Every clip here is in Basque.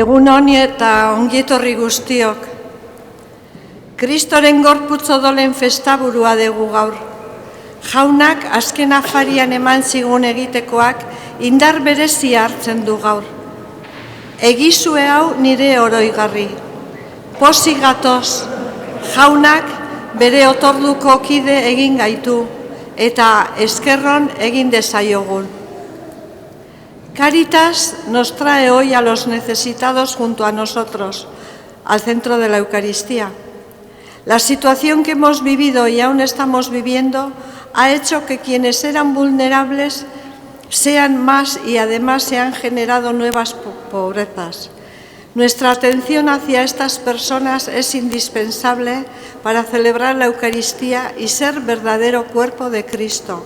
Egun honi eta ongietorri guztiok. Kristoren gorputz odolen festaburua dugu gaur. Jaunak azken afarian eman zigun egitekoak indar berezia hartzen du gaur. Egizue hau nire oroigarri. Pozik gatoz, jaunak bere otorduko kide egin gaitu eta eskerron egin dezaiogun. Cáritas nos trae hoy a los necesitados junto a nosotros, al centro de la Eucaristía. La situación que hemos vivido y aún estamos viviendo ha hecho que quienes eran vulnerables sean más y además se han generado nuevas pobrezas. Nuestra atención hacia estas personas es indispensable para celebrar la Eucaristía y ser verdadero cuerpo de Cristo.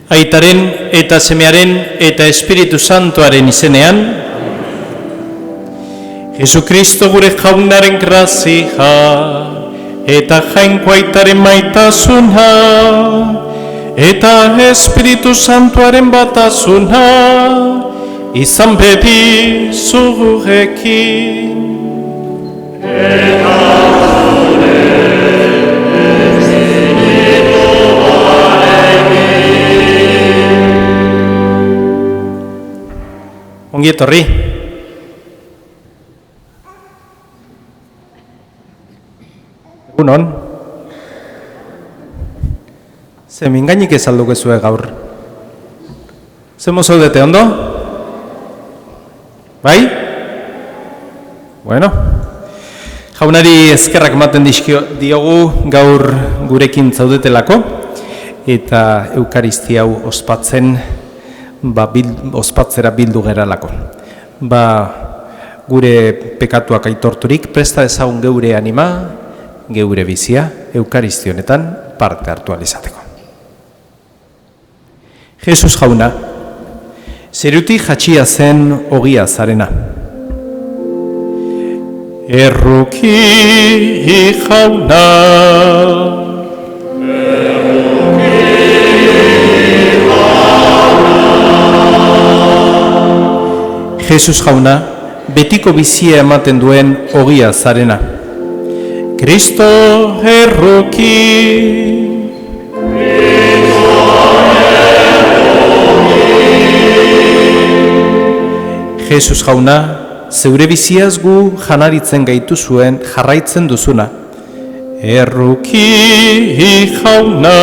Aitaren eta Semearen eta Espiritu Santuaren izenean, Jesukristo gure jaunaren grazia eta jainko Aitaren maitasuna eta Espiritu Santuaren batasuna izan beti zugurekin. Ongi etorri. Egunon. Ze mingainik ez alduko zue gaur. Ze mozaudete ondo? Bai? Bueno. Jaunari eskerrak ematen diogu gaur gurekin zaudetelako eta Eukaristia hau ospatzen ospatzera bildu geralako. Gure pekatuak aitorturik presta ezagun geure anima, geure bizia, Eukaristia honetan parte hartu ahal izateko. Jesus jauna, zerutik jatxia zen ogia zarena. Erruki jauna, Jesus jauna, betiko bizia ematen duen ogia zarena. Kristo erruki. Jesus jauna, zeure biziaz gu janaritzen gaitu zuen jarraitzen duzuna. Erruki jauna.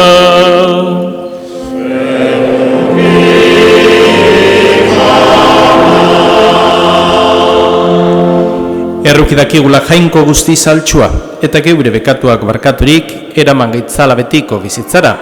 Errukidakigula jainko guzti saltsua, eta geure bekatuak barkaturik eraman gaitzala betiko bizitzara.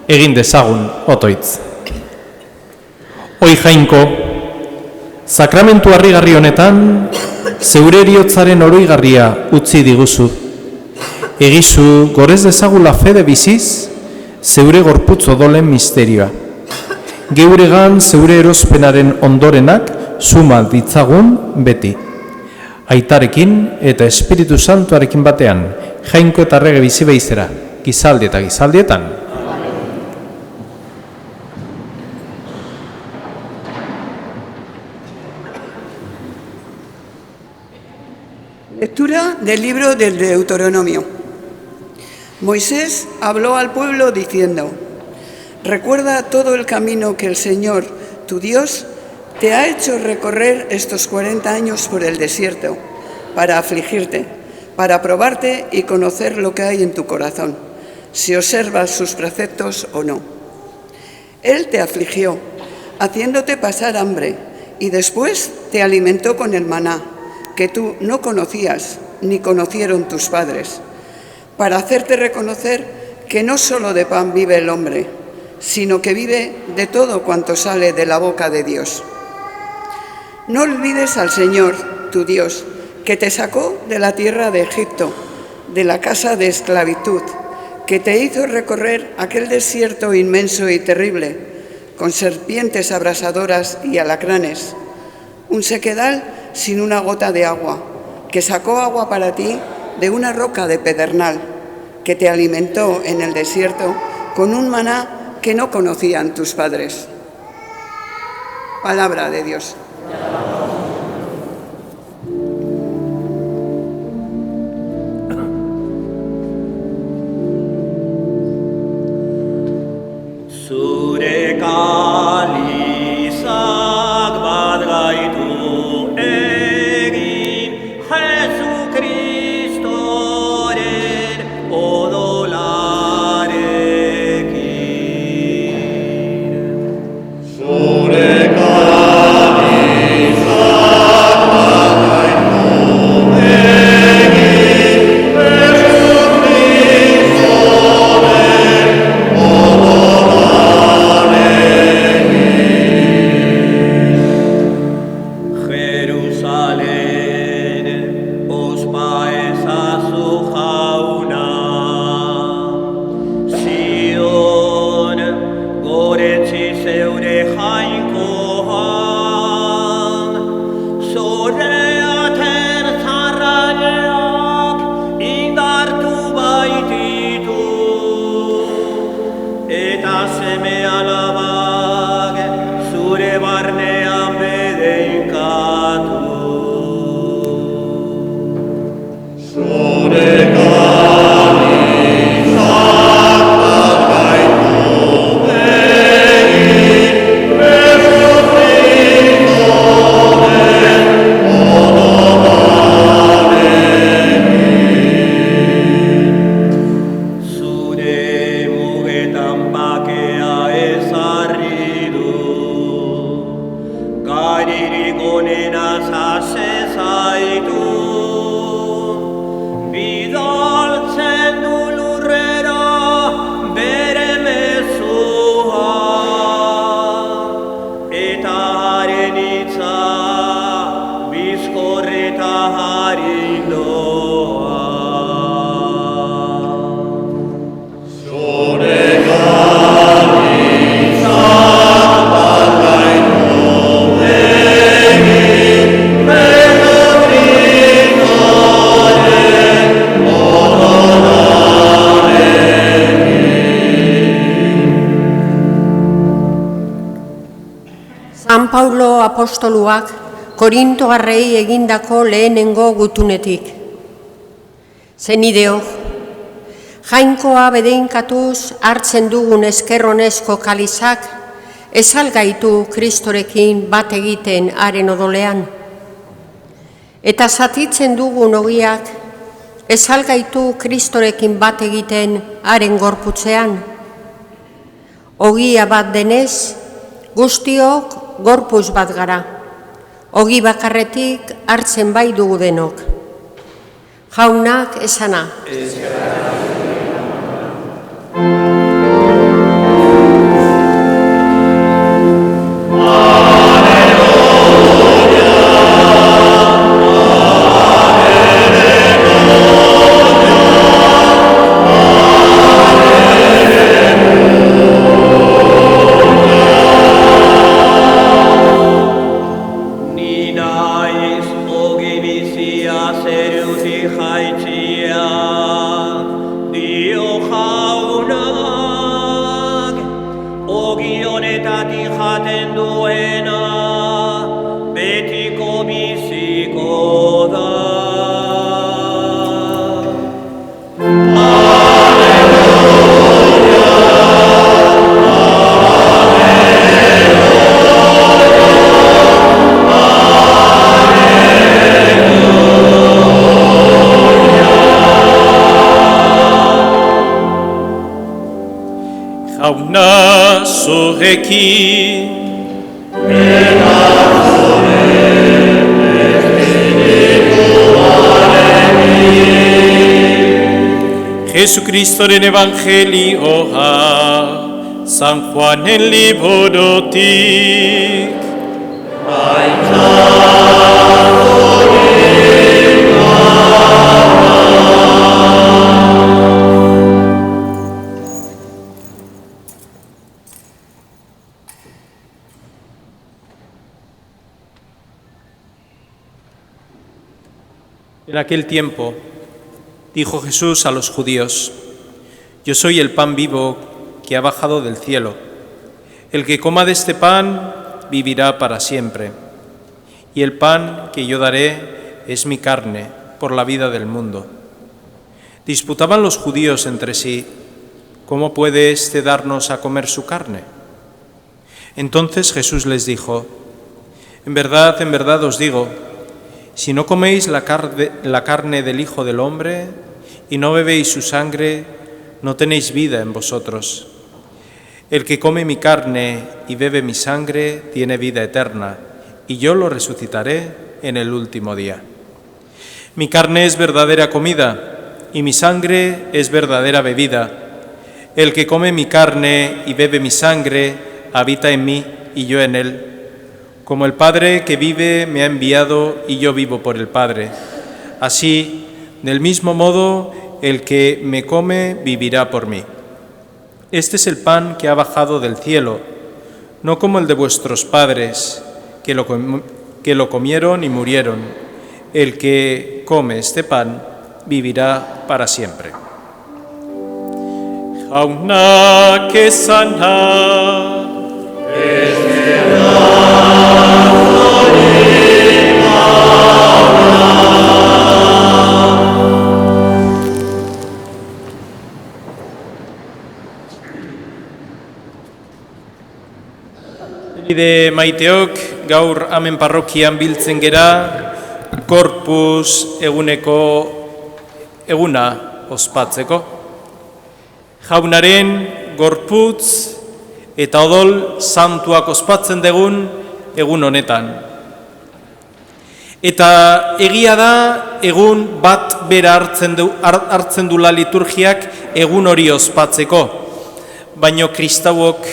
Egin dezagun otoitz. Oi jainko, sakramentu harrigarri honetan, zeure eriotzaren oroigarria utzi diguzu. Egizu, gorez dezagula fede biziz, zeure gorputz odolen misterioa. Geuregan zeure erospenaren ondorenak suma ditzagun beti. Aitarekin eta Espiritu Santuarekin batean, jainko eta errege bizi beizera, gizaldi eta gizaldietan. Lectura del libro del Deuteronomio. Moisés habló al pueblo diciendo: recuerda todo el camino que el Señor, tu Dios, te ha hecho recorrer estos 40 años por el desierto para afligirte, para probarte y conocer lo que hay en tu corazón, si observas sus preceptos o no. Él te afligió, haciéndote pasar hambre, y después te alimentó con el maná, que tú no conocías ni conocieron tus padres, para hacerte reconocer que no solo de pan vive el hombre, sino que vive de todo cuanto sale de la boca de Dios. No olvides al Señor, tu Dios, que te sacó de la tierra de Egipto, de la casa de esclavitud, que te hizo recorrer aquel desierto inmenso y terrible, con serpientes abrasadoras y alacranes, un sequedal sin una gota de agua, que sacó agua para ti de una roca de pedernal, que te alimentó en el desierto con un maná que no conocían tus padres. Palabra de Dios. San Paulo apostoluak Korintoarrei egindako lehenengo gutunetik. Zenideok, jainkoa bedeinkatuz hartzen dugun eskerronezko kalizak ezalgaitu Kristorekin bat egiten haren odolean. Eta zatitzen dugun ogiak ezalgaitu Kristorekin bat egiten haren gorputzean. Ogia bat denez, guztiok gorputz bat gara. Ogi bakarretik hartzen bai dugu denok. Jaunak esana. Alleluia. Jauna zurekin. Jesucristoren evangelioa, San Juanen liburutik. En aquel tiempo dijo Jesús a los judíos: Yo soy el pan vivo que ha bajado del cielo. El que coma de este pan vivirá para siempre. Y el pan que yo daré es mi carne por la vida del mundo. Disputaban los judíos entre sí: ¿Cómo puede éste darnos a comer su carne? Entonces Jesús les dijo: en verdad os digo, si no coméis la carne del Hijo del Hombre y no bebéis su sangre, no tenéis vida en vosotros. El que come mi carne y bebe mi sangre tiene vida eterna, y yo lo resucitaré en el último día. Mi carne es verdadera comida, y mi sangre es verdadera bebida. El que come mi carne y bebe mi sangre habita en mí y yo en él. Como el Padre que vive me ha enviado y yo vivo por el Padre. Así, del mismo modo, el que me come vivirá por mí. Este es el pan que ha bajado del cielo, no como el de vuestros padres, que lo comieron y murieron. El que come este pan vivirá para siempre. Jauna kesana. Bide maiteok, gaur hemen parrokian biltzen gera, Corpus eguneko eguna ospatzeko. Jaunaren gorputz eta odol santuak ospatzen dugun egun honetan. Eta egia da, egun bat bera hartzen dula liturgiak egun hori ospatzeko, baino kristauok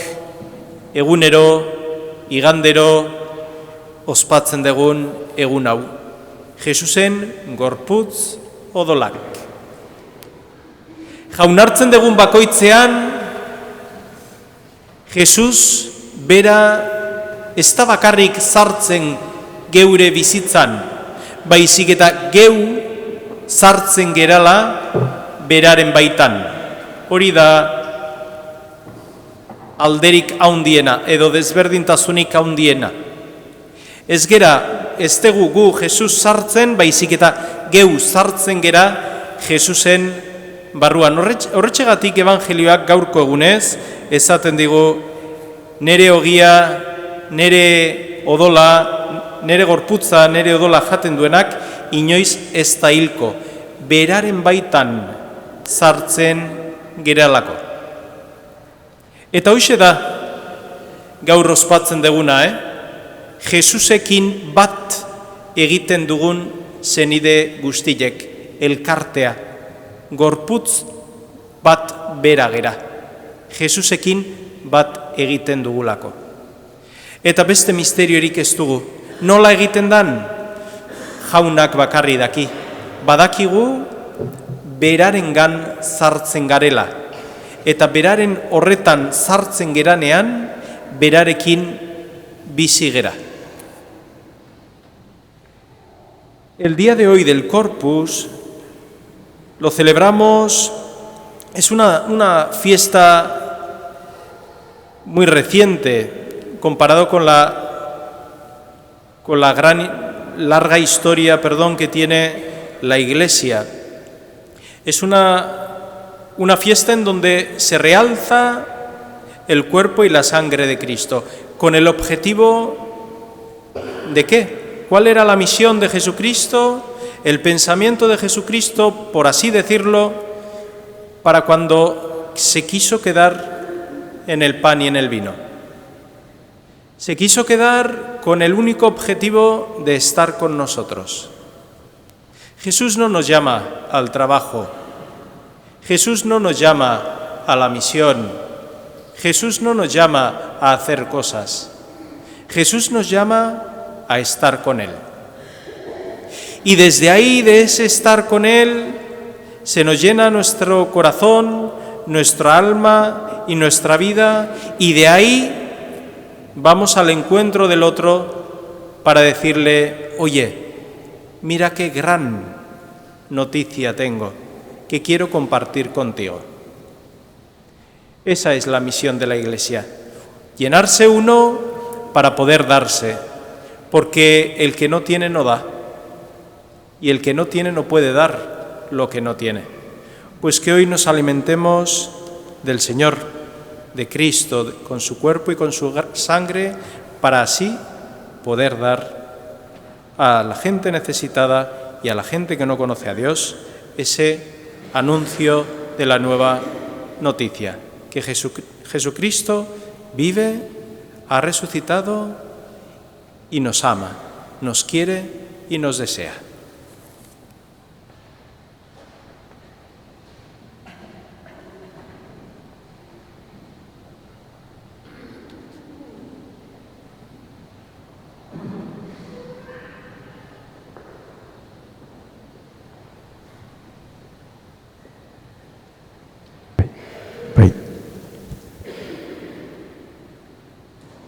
egunero, igandero ospatzen dugun egun hau. Jesusen gorputz odolak. Jaunartzen dugun bakoitzean, Jesus bera ez da bakarrik sartzen geure bizitzan, baizik eta geu sartzen gerala beraren baitan. Hori da alderik haundiena, edo desberdintasunik haundiena. Ez tegu gu Jesus sartzen, baizik eta geu sartzen gera Jesusen barruan. Horretxegatik evangelioak gaurko egunez, esaten digu, nere ogia, nere odola, nere gorputza, nere odola jaten duenak, inoiz ez da hilko, beraren baitan sartzen geralako. Eta hoxe da, gaur ospatzen duguna, Jesusekin bat egiten dugun zenide guztiek, elkartea, gorputz bat bera gera. Jesusekin bat egiten dugulako. Eta beste misteriorik ez dugu. Nola egiten dan? Jaunak bakarri daki. Badakigu berarengan sartzen garela. Eta beraren horretan sartzen geranean, berarekin bizi gera. El día de hoy del Corpus lo celebramos, es una fiesta muy reciente comparado con la larga historia, que tiene la Iglesia. Es una fiesta en donde se realza el cuerpo y la sangre de Cristo, con el objetivo ¿de qué? ¿Cuál era la misión de Jesucristo? El pensamiento de Jesucristo, por así decirlo, para cuando se quiso quedar en el pan y en el vino. Se quiso quedar con el único objetivo de estar con nosotros. Jesús no nos llama al trabajo, Jesús no nos llama a la misión, Jesús no nos llama a hacer cosas, Jesús nos llama a estar con Él. Y desde ahí, de ese estar con Él, se nos llena nuestro corazón, nuestra alma y nuestra vida, y de ahí vamos al encuentro del otro para decirle: oye, mira qué gran noticia tengo que quiero compartir contigo. Esa es la misión de la Iglesia, llenarse uno para poder darse, porque el que no tiene no da, y el que no tiene no puede dar lo que no tiene. Pues que hoy nos alimentemos del Señor, de Cristo, con su cuerpo y con su sangre, para así poder dar a la gente necesitada y a la gente que no conoce a Dios ese anuncio de la nueva noticia, que Jesucristo vive, ha resucitado y nos ama, nos quiere y nos desea.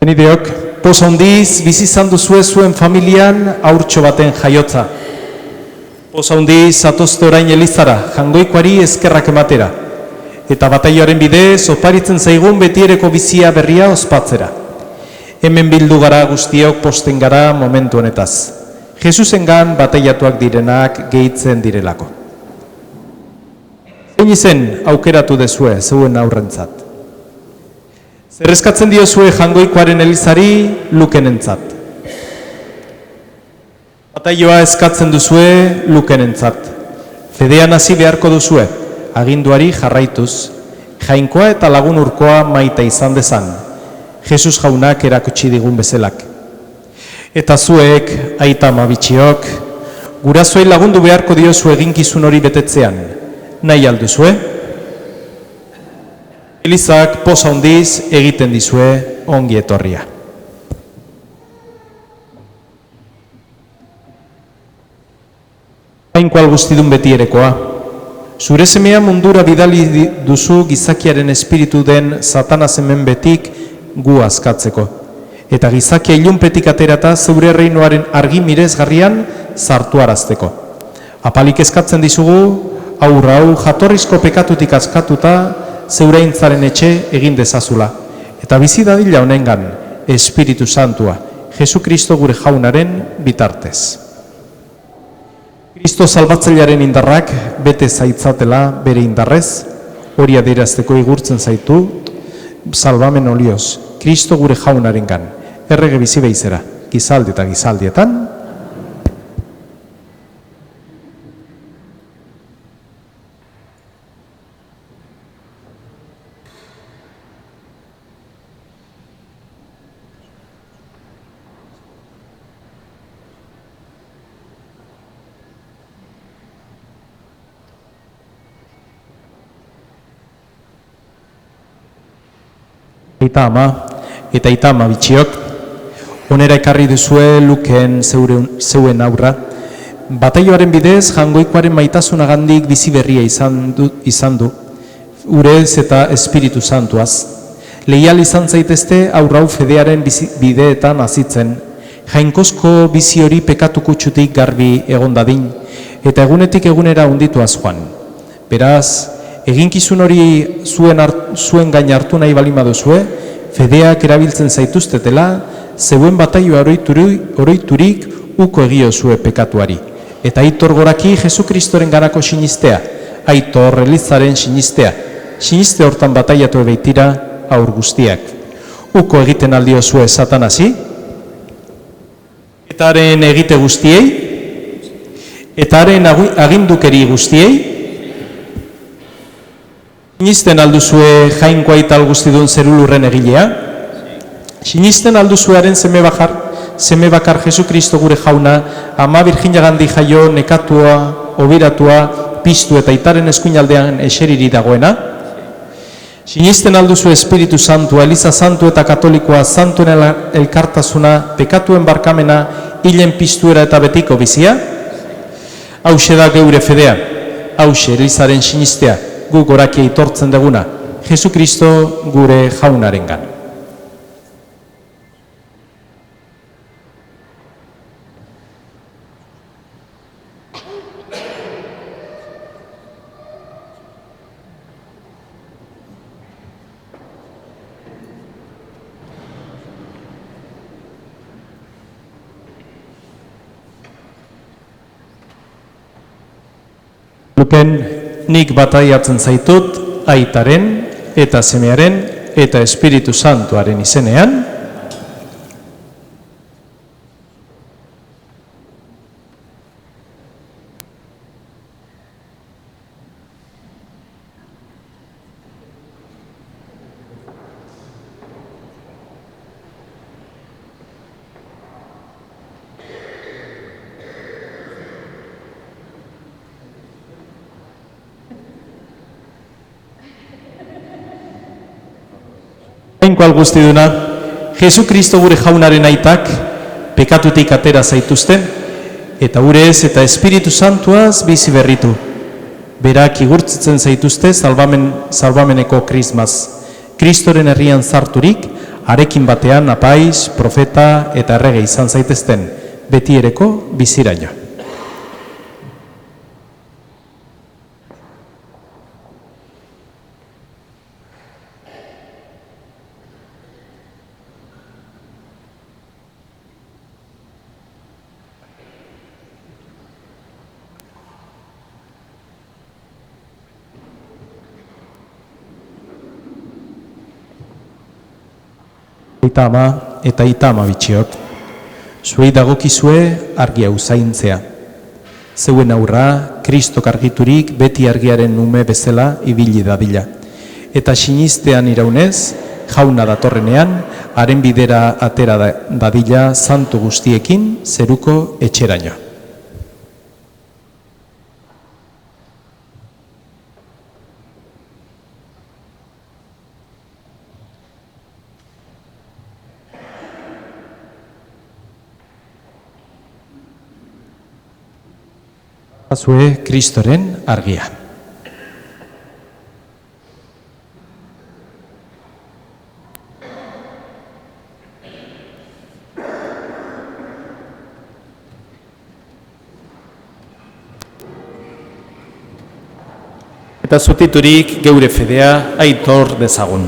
Zenideok, poz handiz bizi izan duzue zuen familian haurtxo baten jaiotza. Poz handiz zatozte orain elizara, jangoikoari eskerrak ematera. Eta bataioaren bidez oparitzen zaigun betiereko bizia berria ospatzera. Hemen bildu gara guztiok posten gara momentu honetaz. Jesusengan bataiatuak direnak gehitzen direlako. Zein izen aukeratu dezue zeuen aurrentzat? Zerrezkatzen diozue jangoikoaren elizari Lukenentzat. Bataioa eskatzen duzue Lukenentzat. Fedean hasi beharko duzue, aginduari jarraituz, jainkoa eta lagun urkoa maita izan dezan, Jesus jaunak erakutsi digun bezalak. Eta zuek, aita ama bitxiok, gurasoei lagundu beharko diozu eginkizun hori betetzean, nahi alduzue? Elizak poz handiz egiten dizue ongi etorria. Jainkoal guztidun betierekoa, zure semea mundura bidali duzu gizakiaren espiritu den Satanas hemen betik gu askatzeko. Eta gizakia ilunpetik aterata zeure reinoaren argi mirezgarrian sartu arazteko. Apalik eskatzen dizugu, aurra hau jatorrizko pekatutik askatuta, zeuraintzaren etxe egin dezazula. Eta bizi dadila honengan, Espiritu Santua, Jesukristo gure jaunaren bitartez. Kristo salbatzailearen indarrak bete zaitzatela bere indarrez, hori adierazteko igurtzen zaitu, salbamen olioz, Kristo gure jaunarengan, errege bizi beizera, gizaldi eta gizaldietan, eta aita ama bitxiok, onera ekarri duzue Luken zeuen aurra, bataioaren bidez jangoikoaren maitasunagandik bizi berria izan du, urez eta Espiritu Santuaz. Leial izan zaitezte aurrau fedearen bideetan azitzen, jainkozko bizi hori pekatu kutsutik garbi egon dadin, eta egunetik egunera undituaz joan. Beraz, eginkizun hori zuen gain hartu nahi balin baduzue, fedeak erabiltzen zaituztetela, zeuen bataioa oroiturik uko egiozue pekatuari. Eta aitor goraki Jesukristoren ganako sinistea, aitor elizaren sinistea, siniste hortan bataiatu ebeitira aur guztiak. Uko egiten aldiozue Satanasi, eta haren egite guztiei, eta haren agindukeri guztiei, Sinisten alduzue jainkoa eta alguztidun zerulurren egilea? Sinisten alduzuearen seme bakar Jesu Kristo gure jauna, ama Virginagandik jaio, nekatua, obiratua, piztu eta aitaren eskuinaldean eseriri dagoena? Sinisten alduzu Espiritu Santua, Eliza Santu eta Katolikoa, Santuen elkartasuna, pekatuen barkamena, hilen piztuera eta betiko bizia? Hauxe da geure fedea, hauxe Elizaren sinistea, gu gorakia itortzen deguna, Jesu Kristo gure jaunarengan. Luken, nik bataiatzen zaitut, aitaren, eta semearen, eta Espiritu Santuaren izenean. Jainko alguztiduna, Jesu Kristo gure jaunaren aitak pekatutik atera zaituzten, eta urez eta Espiritu Santuaz bizi berritu. Berak igurtzitzen zaituzte salbameneko krismaz. Kristoren herrian zarturik, harekin batean apaiz, profeta eta errege izan zaitezten, betiereko biziraino. Aita eta aita ama bitxiot, zuei dagokizue argia uzaintzea. Zeuen aurra, Kristok argiturik beti argiaren nume bezala ibili dadila. Eta sinistean iraunez, jauna datorrenean, haren bidera atera dadila santu guztiekin zeruko etxeraino. Azue Kristoren argia. Eta zutiturik geure fedea aitor dezagun.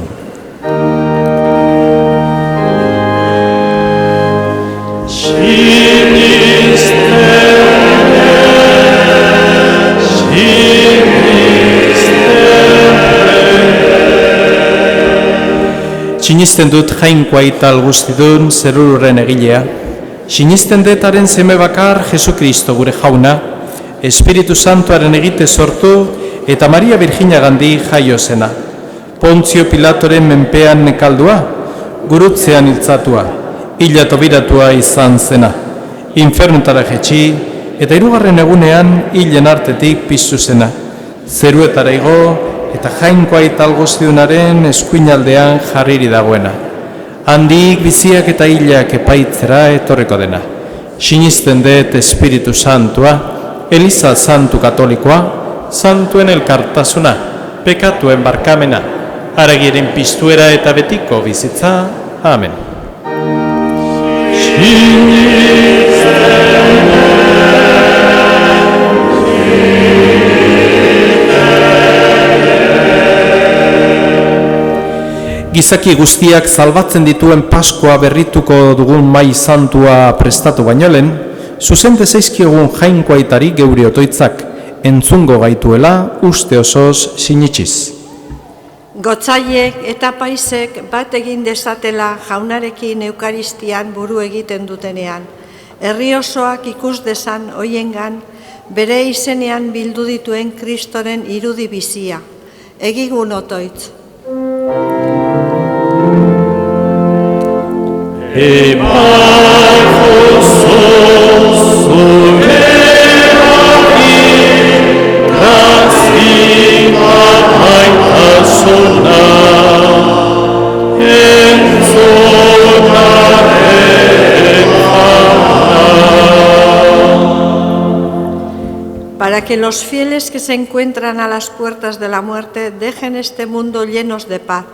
Sinisten dut jainkoa eta alguztidun zerurren egilea. Sinisten detaren seme bakar Jesu Kristo gure jauna, Espiritu Santuaren egite sortu eta Maria Virginagandik jaio zena. Pontzio Pilatoren menpean nekaldua, gurutzean hiltzatua, hila tobiratua izan zena. Infernutara jetxi eta hirugarren egunean hilen artetik piztu zena. Zeruetara igo, eta jainkoa eta alguztidunaren eskuinaldean jarriri dagoena. Handik biziak eta hilak epaitzera etorreko dena. Sinisten dut Espiritu Santua, Eliza Santu Katolikoa, Santuen elkartasuna, pekatuen barkamena, haragiren piztuera eta betiko bizitza. Amen. Gizaki guztiak salbatzen dituen Paskoa berrituko dugun mai santua prestatu baino lehen, zuzente zaizkiogun jainkoa aitari geure otoitzak, entzungo gaituela uste osoz sinitxiz. Gotzaiek eta paisek bat egin dezatela jaunarekin Eukaristian buru egiten dutenean, herri osoak ikus dezan hoiengan bere izenean bildu dituen Kristoren irudi bizia, Egigun otoitz. Para que los fieles que se encuentran a las puertas de la muerte dejen este mundo llenos de paz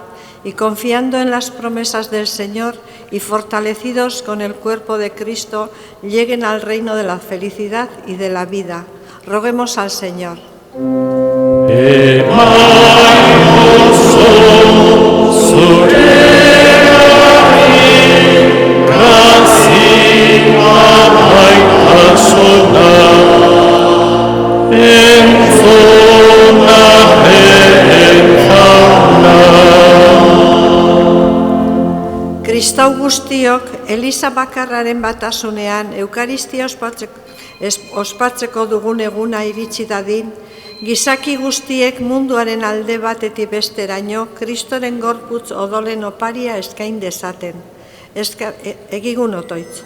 y confiando en las promesas del Señor y fortalecidos con el cuerpo de Cristo, lleguen al reino de la felicidad y de la vida. Roguemos al Señor. Kristau guztiok, Eliza bakarraren batasunean, Eukaristia ospatzeko dugun eguna iritsi dadin, gizaki guztiek munduaren alde batetik besteraino, Kristoren gorputz odolen oparia eskain dezaten. Egigun otoitz.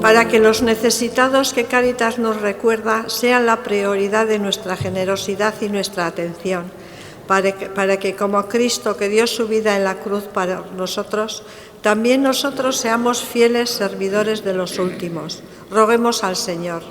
Para que los necesitados que Cáritas nos recuerda sean la prioridad de nuestra generosidad y nuestra atención, para que como Cristo que dio su vida en la cruz para nosotros, también nosotros seamos fieles servidores de los últimos. Roguemos al Señor.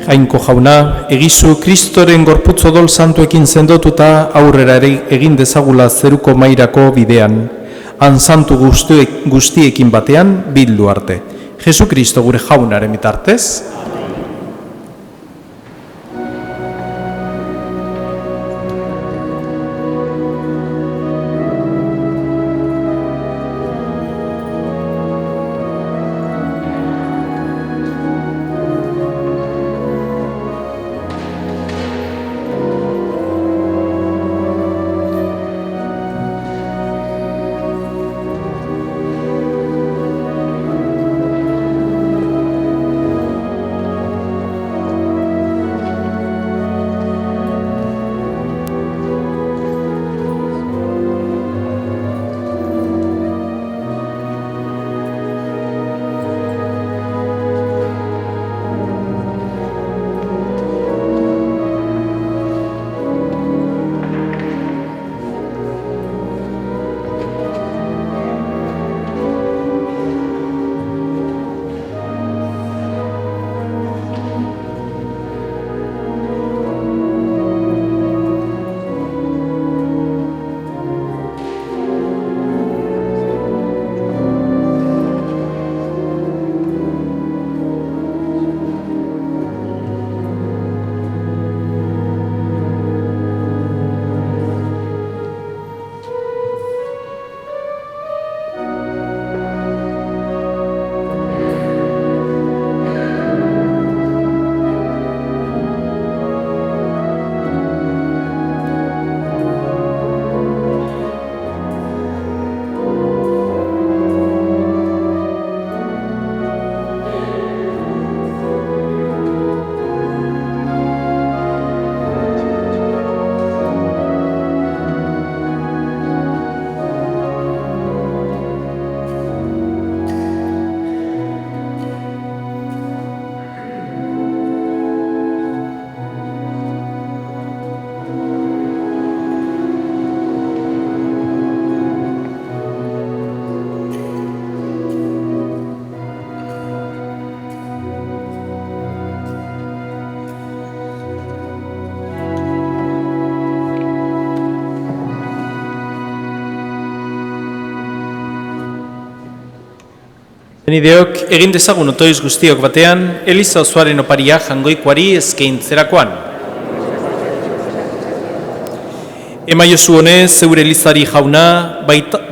Jainko jauna, egizu Kristoren gorputz odol santuekin sendotuta aurrera egin dezagula zeruko mairako bidean, han santu guztiekin batean bildu arte. Jesu Kristo gure jaunaren bitartez. Benideok, egin dezagun otoiz guztiok batean, Eliza osoaren oparia jangoikoari eskaintzerakoan. Emaiozu honez, zeure Elizari jauna,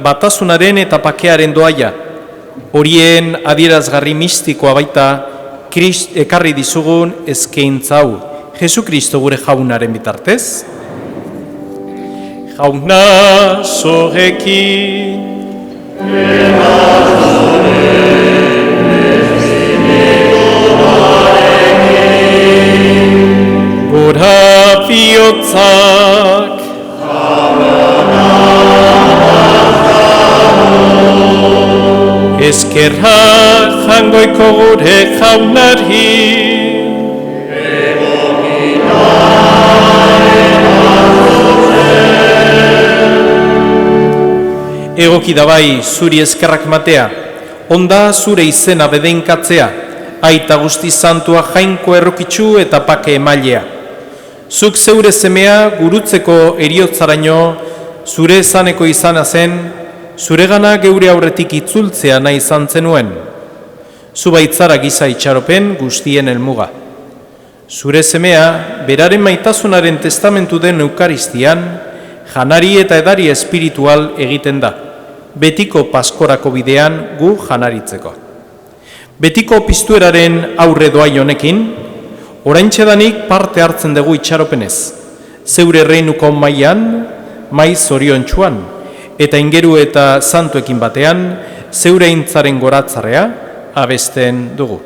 batasunaren eta pakearen doaia. Horien adierazgarri mistikoa baita, ekarri dizugun eskaintza hau, Jesu Kristo gure jaunaren bitartez. Jauna zorekin, gora bihotzak, eskerra jangoiko gure jaunari, egoki da bai zuri eskerrak matea, onda zure izena bedenkatzea, aita guzti santua jainko errokitsu eta pake emailea. Zuk zeure semea gurutzeko eriotzaraino, zure esaneko izana zen, zuregana geure aurretik itzultzea nahi izan zenuen. Zu baitzara giza itxaropen guztien helmuga. Zure semea, beraren maitasunaren testamentu den Eukaristian, janari eta edari espiritual egiten da, betiko paskorako bidean gu janaritzeko. Betiko piztueraren aurre doai honekin, oraintxedanik parte hartzen dugu itxaropenez, zeure reinuko mailan, mai zoriontsuan, eta ingeru eta santuekin batean, zeure intzaren goratzarea abesten dugu.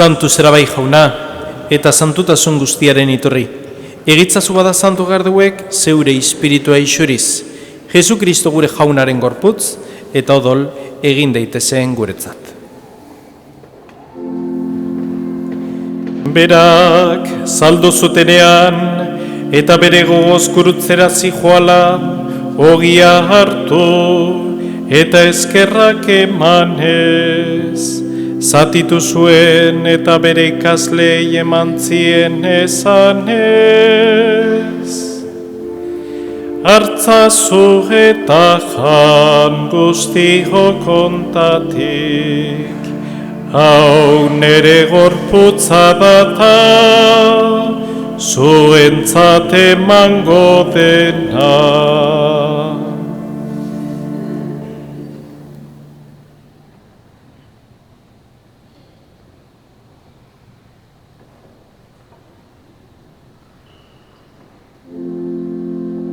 Santu zera bai jauna, eta santutasun guztiaren iturri. Egitzazu bada santu garduek, zeure espiritua isuriz. Jesu Kristo gure jaunaren gorputz, eta odol egin daitezen guretzat. Berak, saldo zutenean, eta bere gogoz gurutzera zijoala, ogia hartu, eta eskerrak emanez. Zatitu zuen eta bere ikaslei eman zien esanez. Hartzazu eta jan guztio kontatik, hau nere gorputza data, zuentzat emango dena.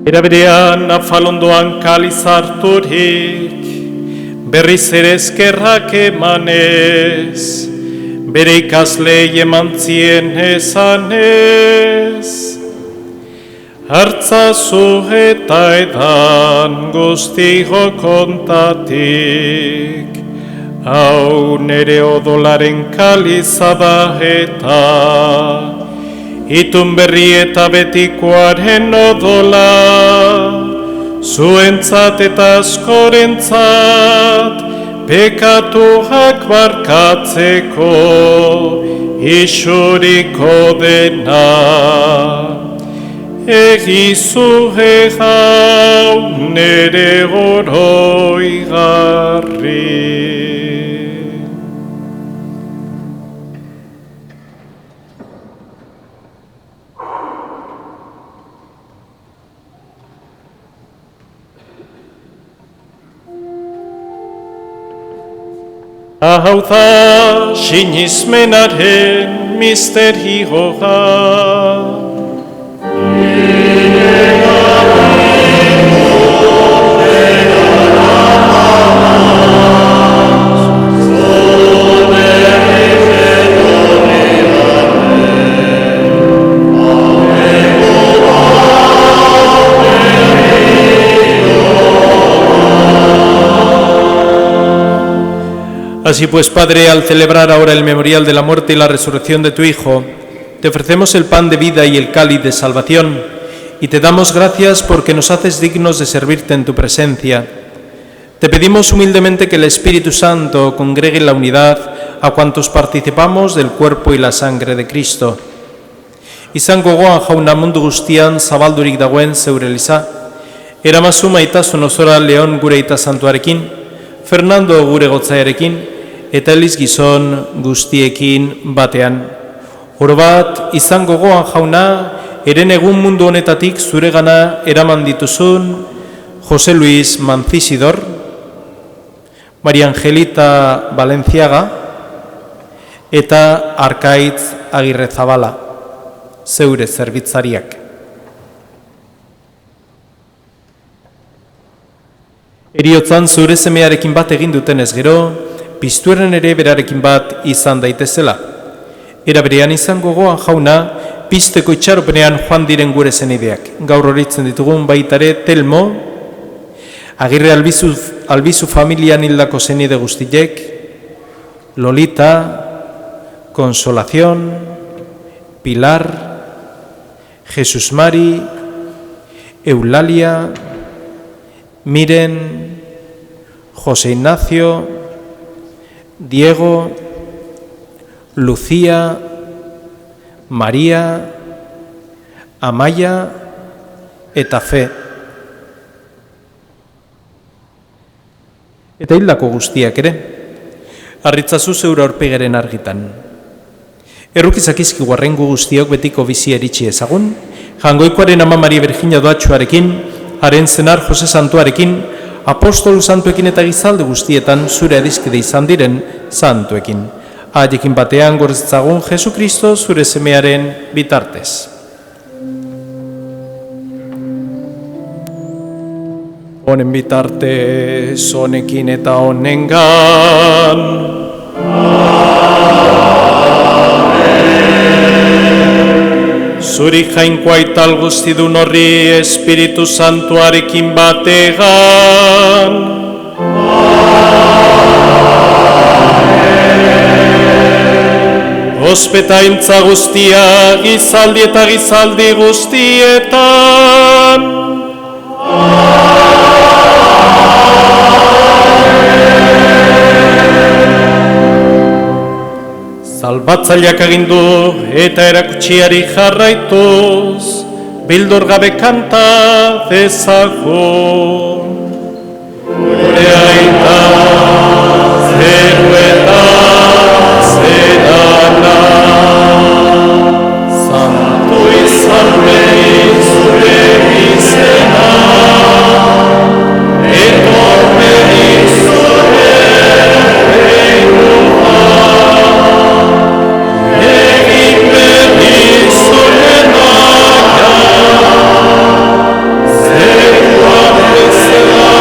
Era berean afalondoan kaliz harturik, berriz ere eskerrak emanez, bere ikaslei eman zien esanez. Hartzazu eta edan guztio kontatik, hau nere odolaren kaliza da eta, itun berri eta betikoaren odola, zuentzat eta askorentzat, pekatuak barkatzeko isuriko dena. Egizu egau nere oroigarri. Hau da sinismenaren misterioa. Así pues, Padre, al celebrar ahora el memorial de la muerte y la resurrección de tu Hijo, te ofrecemos el pan de vida y el cáliz de salvación, y te damos gracias porque nos haces dignos de servirte en tu presencia. Te pedimos humildemente que el Espíritu Santo congregue en la unidad a cuantos participamos del cuerpo y la sangre de Cristo. Izan gogoan jauna mundu guztian zabaldurik dagoen zeure eliza, eramazu maitasun osora Leon gure aita santuarekin, Fernando gure gotzaiarekin, eta Eliz gizon guztiekin batean. Orobat, izan gogoan jauna, eren egun mundu honetatik zuregana eraman dituzun Jose Luis Mancisidor, Maria Angelita Valenciaga eta Arkaitz Agirre Zabala, zeure zerbitzariak. Heriotzan zure semearekin bat egin dutenez gero, piztueren ere berarekin bat izan daitezela. Era berean izan gogoan jauna, pizteko itxaropenean joan diren gure zenideak. Gaur horitzen ditugun baitare Telmo, Agirre Albizu familian hildako zenide guztiek, Lolita, Consolación, Pilar, Jesus Mari, Eulalia, Miren, José Ignacio, Diego, Lucía, María, Amaya eta Fe. Eta hildako guztiak ere, harritzazu zeure aurpegaren argitan. Errukizakizki guarrengu guztiok betiko bizi eritsi ezagun, Jangoikoaren ama Maria Virginia doatxoarekin, haren zenar Jose Santuarekin, apostolu santuekin eta gizalde guztietan zure adiskide izan diren santuekin. Haiekin batean gorzetzagun Jesu Kristo zure semearen bitartez. Honen bitartez, honekin eta honengan. Zuri jainkoa ital guztidun horri Espiritu Santuarekin bategan. Ospetaintza guztia, gizaldi eta gizaldi guztietan. Salbatzaileak agindu eta erakutsiari jarraituz, bildur gabe kanta dezagun. Gure aita, zeruetan zerana, santu izan behin zure izena, etor behin zure reinoa. Zeruan bezala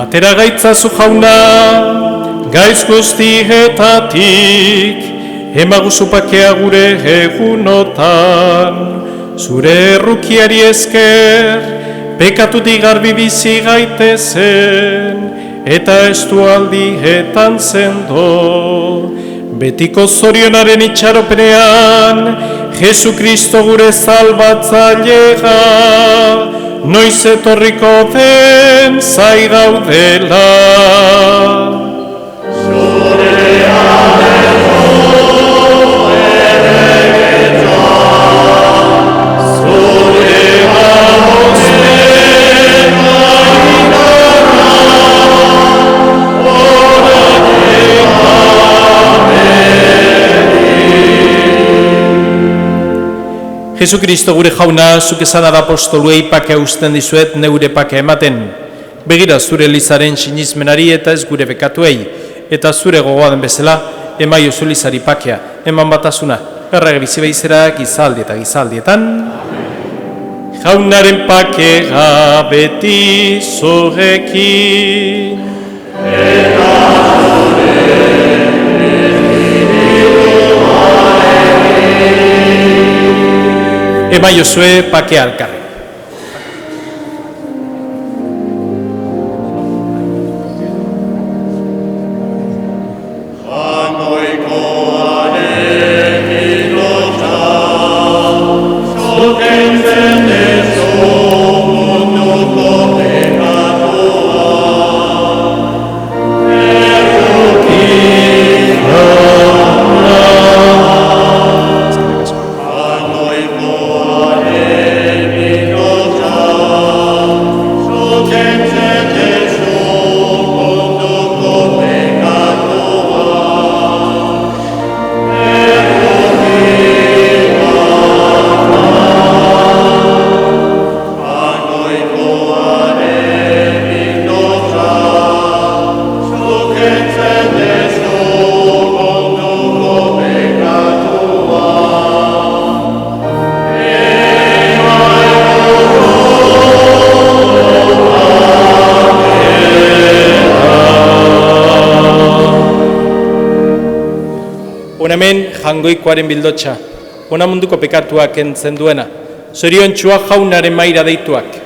Atera gaitzazu jauna, gaiz guztietatik, emaguzu pakea gure egunotan, zure errukiari esker, pekatutik garbi bizi gaitezen, eta estualdietan zendo. Betiko zorionaren itxaropenean, Jesu Kristo gure salbatzailea, noiz etorriko den zai gaudela. Jesu Kristo gure jauna, zuk esan apostoluei pakea usten dizuet neure pakea ematen. Begira zure Elizaren sinismenari eta ez gure bekatuei, eta zure gogoa den bezala, emaiozu Elizari pakea, eman batasuna, errege bizi behizerak gizaldi eta gizaldietan. Jaunaren pakea beti zurekin. Emaiozue pakea alkarri. Hemen jangoikoaren bildotxa, ona munduko pekatuak entzen duena, zoriontxua jaunaren maira deituak.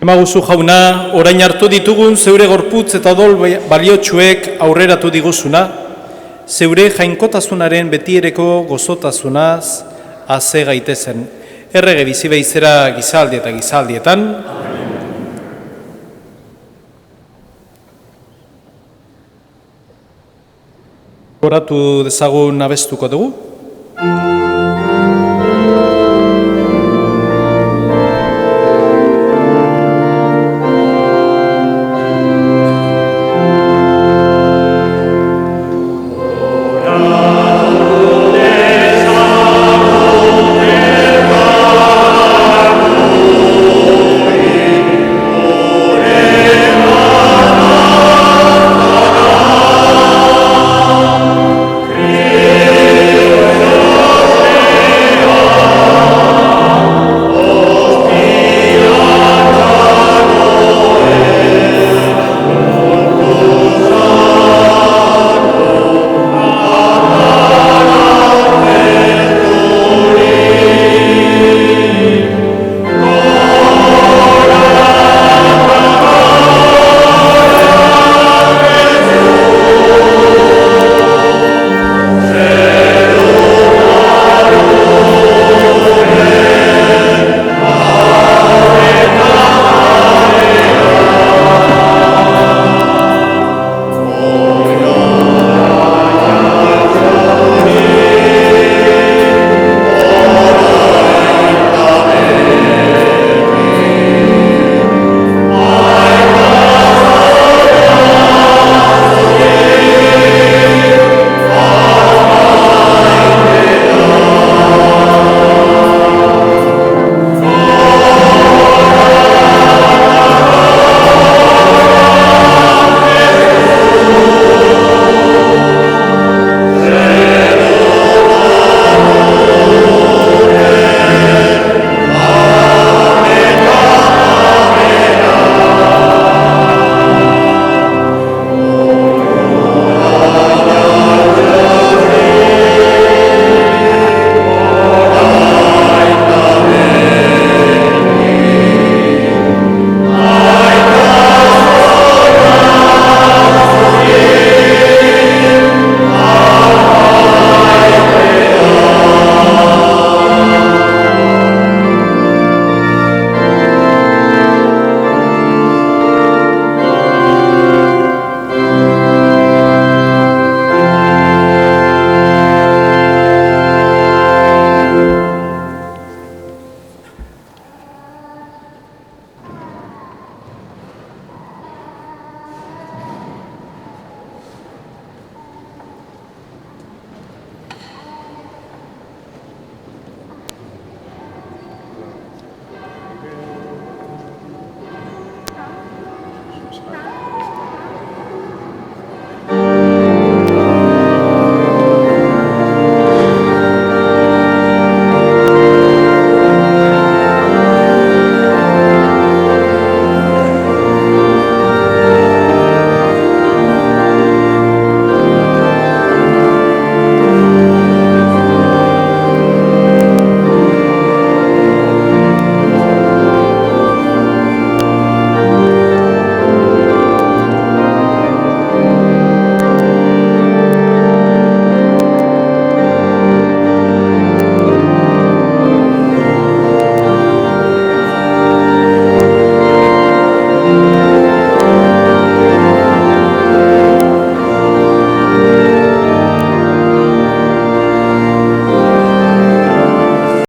Emaguzu jauna, orain hartu ditugun zeure gorputz eta odol baliotsuek aurreratu diguzuna, zeure jainkotasunaren betiereko gozotasunaz haze gaitezen. Errege bizi beizera gizaldi eta gizaldietan. Goratu dezagun abestuko dugu.